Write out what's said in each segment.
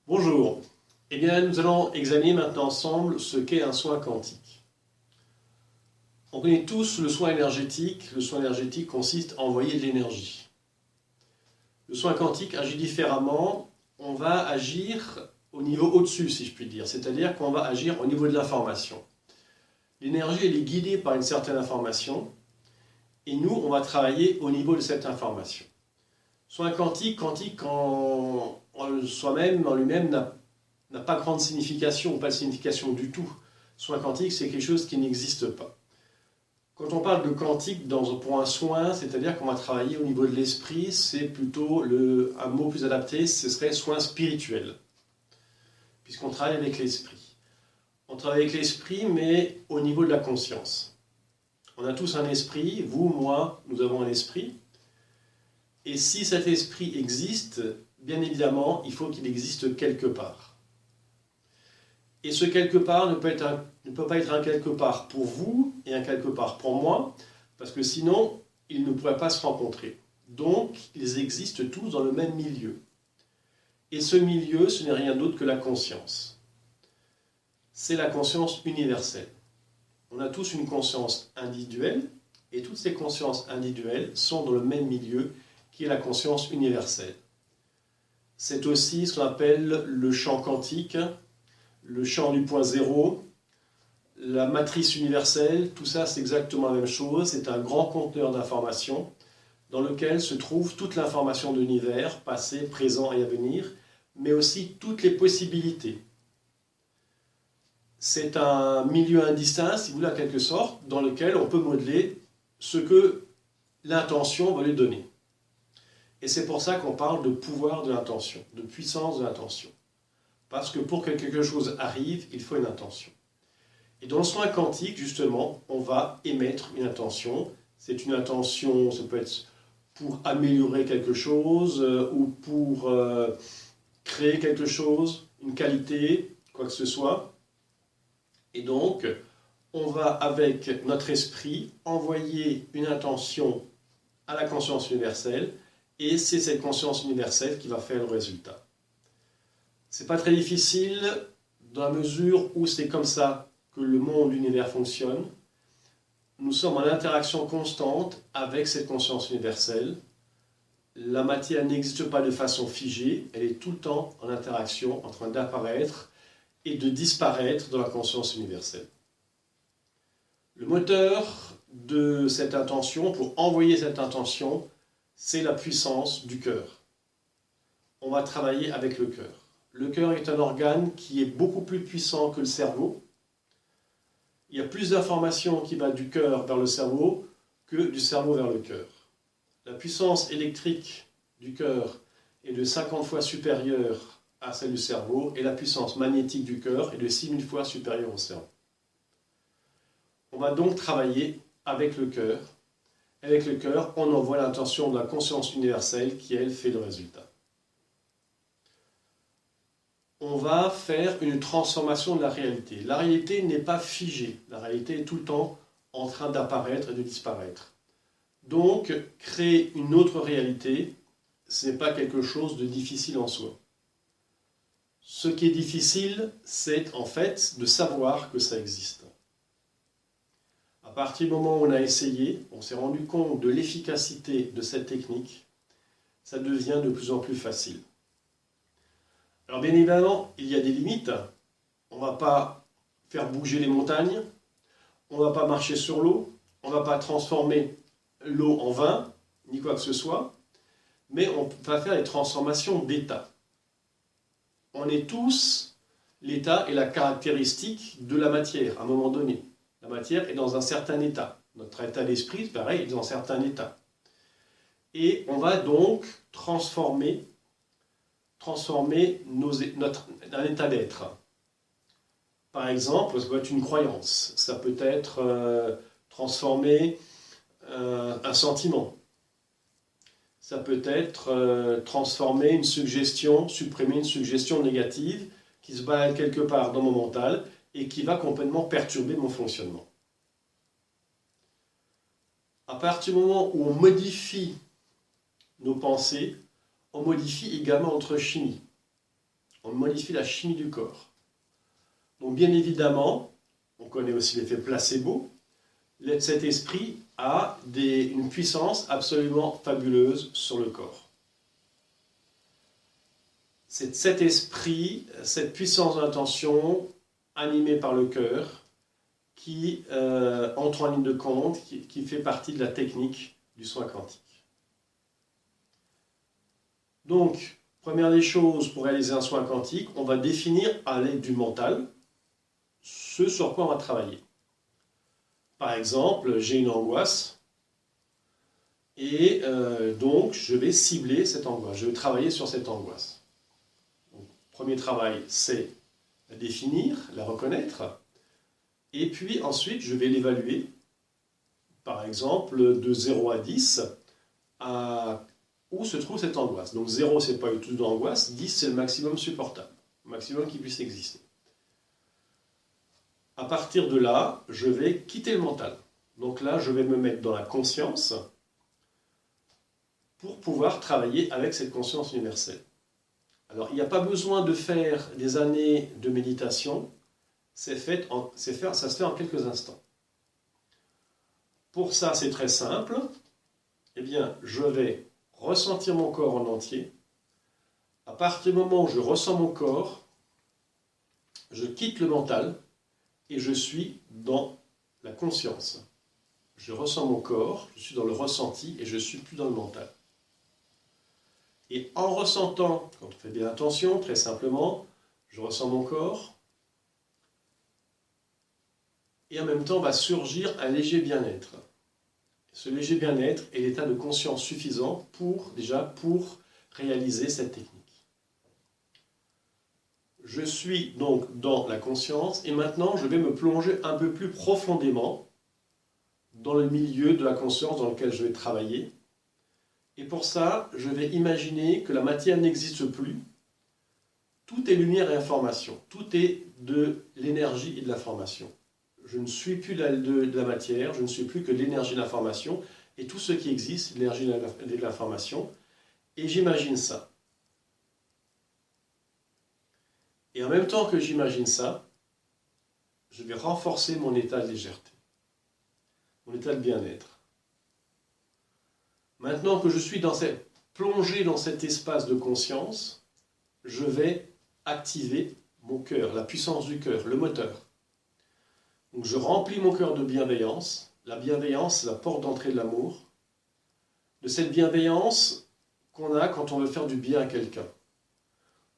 Bonjour. Eh bien, nous allons examiner maintenant ensemble ce qu'est un soin quantique. On connaît tous le soin énergétique. Le soin énergétique consiste à envoyer de l'énergie. Le soin quantique agit différemment. On va agir au niveau au-dessus, si je puis dire. C'est-à-dire qu'on va agir au niveau de l'information. L'énergie, elle est guidée par une certaine information. Et nous, on va travailler au niveau de cette information. Soin quantique en soi-même, en lui-même, n'a pas grande signification ou pas de signification du tout. Soin quantique, c'est quelque chose qui n'existe pas. Quand on parle de quantique pour un soin, c'est-à-dire qu'on va travailler au niveau de l'esprit, c'est plutôt un mot plus adapté, ce serait soin spirituel, puisqu'on travaille avec l'esprit. On travaille avec l'esprit, mais au niveau de la conscience. On a tous un esprit, vous, moi, nous avons un esprit. Et si cet esprit existe, bien évidemment, il faut qu'il existe quelque part. Et ce quelque part ne peut pas être un quelque part pour vous et un quelque part pour moi, parce que sinon, ils ne pourraient pas se rencontrer. Donc, ils existent tous dans le même milieu. Et ce milieu, ce n'est rien d'autre que la conscience. C'est la conscience universelle. On a tous une conscience individuelle, et toutes ces consciences individuelles sont dans le même milieu, qui est la conscience universelle. C'est aussi ce qu'on appelle le champ quantique, le champ du point zéro, la matrice universelle, tout ça c'est exactement la même chose, c'est un grand conteneur d'informations dans lequel se trouve toute l'information de l'univers, passé, présent et à venir, mais aussi toutes les possibilités. C'est un milieu indistinct, si vous voulez, en quelque sorte, dans lequel on peut modeler ce que l'intention va lui donner. Et c'est pour ça qu'on parle de pouvoir de l'intention, de puissance de l'intention. Parce que pour que quelque chose arrive, il faut une intention. Et dans le soin quantique, justement, on va émettre une intention. C'est une intention, ça peut être pour améliorer quelque chose ou pour créer quelque chose, une qualité, quoi que ce soit. Et donc, on va, avec notre esprit, envoyer une intention à la conscience universelle et c'est cette conscience universelle qui va faire le résultat. C'est pas très difficile dans la mesure où c'est comme ça que le monde, l'univers fonctionne. Nous sommes en interaction constante avec cette conscience universelle. La matière n'existe pas de façon figée, elle est tout le temps en interaction, en train d'apparaître et de disparaître dans la conscience universelle. Le moteur de cette intention, pour envoyer cette intention, c'est la puissance du cœur. On va travailler avec le cœur. Le cœur est un organe qui est beaucoup plus puissant que le cerveau. Il y a plus d'informations qui va du cœur vers le cerveau que du cerveau vers le cœur. La puissance électrique du cœur est de 50 fois supérieure à celle du cerveau et la puissance magnétique du cœur est de 6000 fois supérieure au cerveau. On va donc travailler avec le cœur. Avec le cœur, on envoie l'intention de la conscience universelle qui, elle, fait le résultat. On va faire une transformation de la réalité. La réalité n'est pas figée. La réalité est tout le temps en train d'apparaître et de disparaître. Donc, créer une autre réalité, ce n'est pas quelque chose de difficile en soi. Ce qui est difficile, c'est en fait de savoir que ça existe. À partir du moment où on a essayé, on s'est rendu compte de l'efficacité de cette technique, ça devient de plus en plus facile. Alors bien évidemment, il y a des limites. On ne va pas faire bouger les montagnes, on ne va pas marcher sur l'eau, on ne va pas transformer l'eau en vin, ni quoi que ce soit, mais on va faire des transformations d'état. On est tous, l'état est la caractéristique de la matière à un moment donné. La matière est dans un certain état. Notre état d'esprit, pareil, est dans un certain état. Et on va donc transformer un état d'être. Par exemple, ça peut être une croyance, ça peut être transformer un sentiment, ça peut être transformer une suggestion, supprimer une suggestion négative qui se balade quelque part dans mon mental et qui va complètement perturber mon fonctionnement. À partir du moment où on modifie nos pensées, on modifie également notre chimie. on modifie la chimie du corps. Donc bien évidemment, on connaît aussi l'effet placebo, cet esprit a une puissance absolument fabuleuse sur le corps. C'est cet esprit, cette puissance de l'intention, animée par le cœur, qui entre en ligne de compte, qui fait partie de la technique du soin quantique. Donc, première des choses, pour réaliser un soin quantique, on va définir à l'aide du mental ce sur quoi on va travailler. Par exemple, j'ai une angoisse et donc je vais cibler cette angoisse, je vais travailler sur cette angoisse. Donc, premier travail, c'est la définir, la reconnaître, et puis ensuite je vais l'évaluer, par exemple de 0 à 10, à où se trouve cette angoisse. Donc 0 c'est pas du tout d'angoisse, 10 c'est le maximum supportable, le maximum qui puisse exister. À partir de là, je vais quitter le mental. Donc là, je vais me mettre dans la conscience pour pouvoir travailler avec cette conscience universelle. Alors, il n'y a pas besoin de faire des années de méditation, ça se fait en quelques instants. Pour ça, c'est très simple. Eh bien, je vais ressentir mon corps en entier. À partir du moment où je ressens mon corps, je quitte le mental et je suis dans la conscience. Je ressens mon corps, je suis dans le ressenti et je ne suis plus dans le mental. Et en ressentant, quand on fait bien attention, très simplement, je ressens mon corps et en même temps va surgir un léger bien-être. Ce léger bien-être est l'état de conscience suffisant pour réaliser cette technique. Je suis donc dans la conscience et maintenant je vais me plonger un peu plus profondément dans le milieu de la conscience dans lequel je vais travailler. Et pour ça, je vais imaginer que la matière n'existe plus. Tout est lumière et information. Tout est de l'énergie et de l'information. Je ne suis plus de la matière, je ne suis plus que de l'énergie et de l'information. Et tout ce qui existe, l'énergie et de l'information. Et j'imagine ça. Et en même temps que j'imagine ça, je vais renforcer mon état de légèreté, mon état de bien-être. Maintenant que je suis plongé dans cet espace de conscience, je vais activer mon cœur, la puissance du cœur, le moteur. Donc je remplis mon cœur de bienveillance. La bienveillance, c'est la porte d'entrée de l'amour. De cette bienveillance qu'on a quand on veut faire du bien à quelqu'un.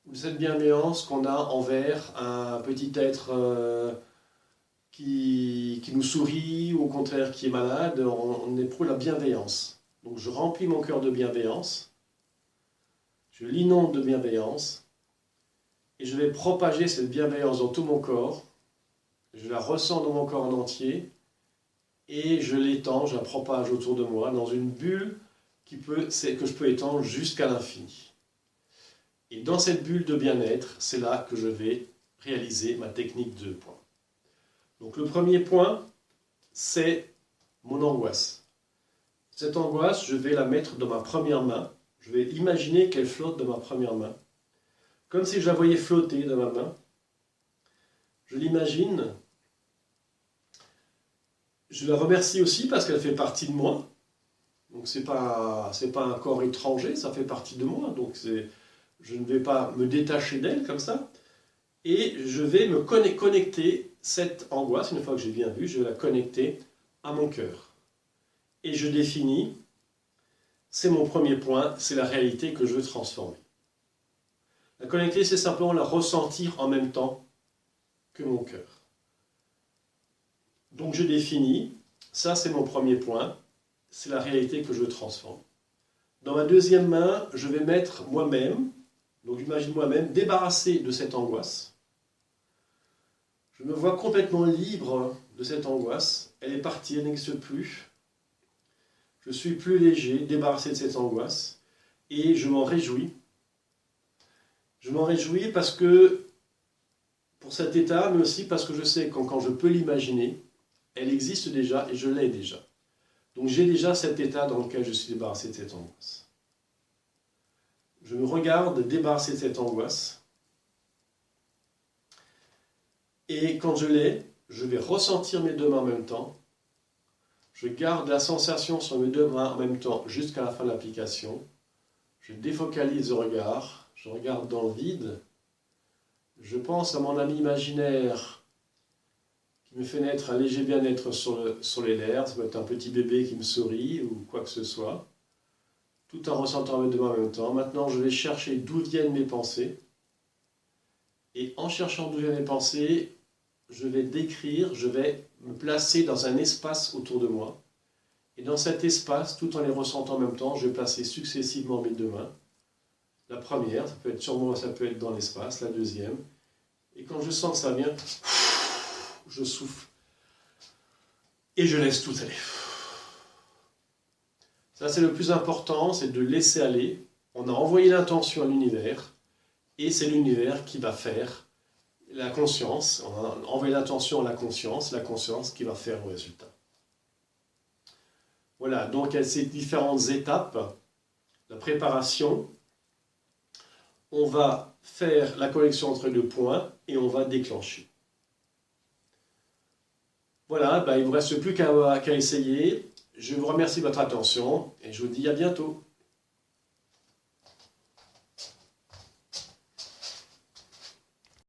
Ou cette bienveillance qu'on a envers un petit être qui nous sourit, ou au contraire qui est malade, on éprouve la bienveillance. Donc je remplis mon cœur de bienveillance, je l'inonde de bienveillance, et je vais propager cette bienveillance dans tout mon corps, je la ressens dans mon corps en entier, et je l'étends, je la propage autour de moi, dans une bulle que je peux étendre jusqu'à l'infini. Et dans cette bulle de bien-être, c'est là que je vais réaliser ma technique de points. Donc le premier point, c'est mon angoisse. Cette angoisse, je vais la mettre dans ma première main. Je vais imaginer qu'elle flotte dans ma première main. Comme si je la voyais flotter dans ma main. Je l'imagine. Je la remercie aussi parce qu'elle fait partie de moi. Donc c'est pas un corps étranger, ça fait partie de moi. Donc je ne vais pas me détacher d'elle comme ça. Et je vais me connecter cette angoisse, une fois que j'ai bien vu, je vais la connecter à mon cœur. Et je définis, c'est mon premier point, c'est la réalité que je veux transformer. La connecter, c'est simplement la ressentir en même temps que mon cœur. Donc je définis, ça c'est mon premier point, c'est la réalité que je veux transformer. Dans ma deuxième main, je vais mettre moi-même, donc j'imagine moi-même, débarrassé de cette angoisse. Je me vois complètement libre de cette angoisse. Elle est partie, elle n'existe plus. Je suis plus léger, débarrassé de cette angoisse. Et je m'en réjouis. Je m'en réjouis parce que, pour cet état, mais aussi parce que je sais que quand je peux l'imaginer, elle existe déjà et je l'ai déjà. Donc j'ai déjà cet état dans lequel je suis débarrassé de cette angoisse. Je me regarde débarrassé de cette angoisse. Et quand je l'ai, je vais ressentir mes deux mains en même temps. Je garde la sensation sur mes deux mains en même temps jusqu'à la fin de l'application. Je défocalise le regard, je regarde dans le vide. Je pense à mon ami imaginaire qui me fait naître un léger bien-être sur les lèvres. Ça peut être un petit bébé qui me sourit ou quoi que ce soit. Tout en ressentant mes deux mains en même temps. Maintenant, je vais chercher d'où viennent mes pensées. Et en cherchant d'où viennent mes pensées, je vais décrire, je vais me placer dans un espace autour de moi. Et dans cet espace, tout en les ressentant en même temps, je vais placer successivement mes deux mains. La première, ça peut être sur moi, ça peut être dans l'espace. La deuxième. Et quand je sens que ça vient, je souffle. Et je laisse tout aller. Ça, c'est le plus important, c'est de laisser aller. On a envoyé l'intention à l'univers. Et c'est l'univers qui va faire la conscience. On a envoyé l'intention à la conscience qui va faire le résultat. Voilà, donc il y a ces différentes étapes. La préparation, on va faire la connexion entre les deux points et on va déclencher. Voilà, il ne vous reste plus qu'à essayer. Je vous remercie de votre attention et je vous dis à bientôt.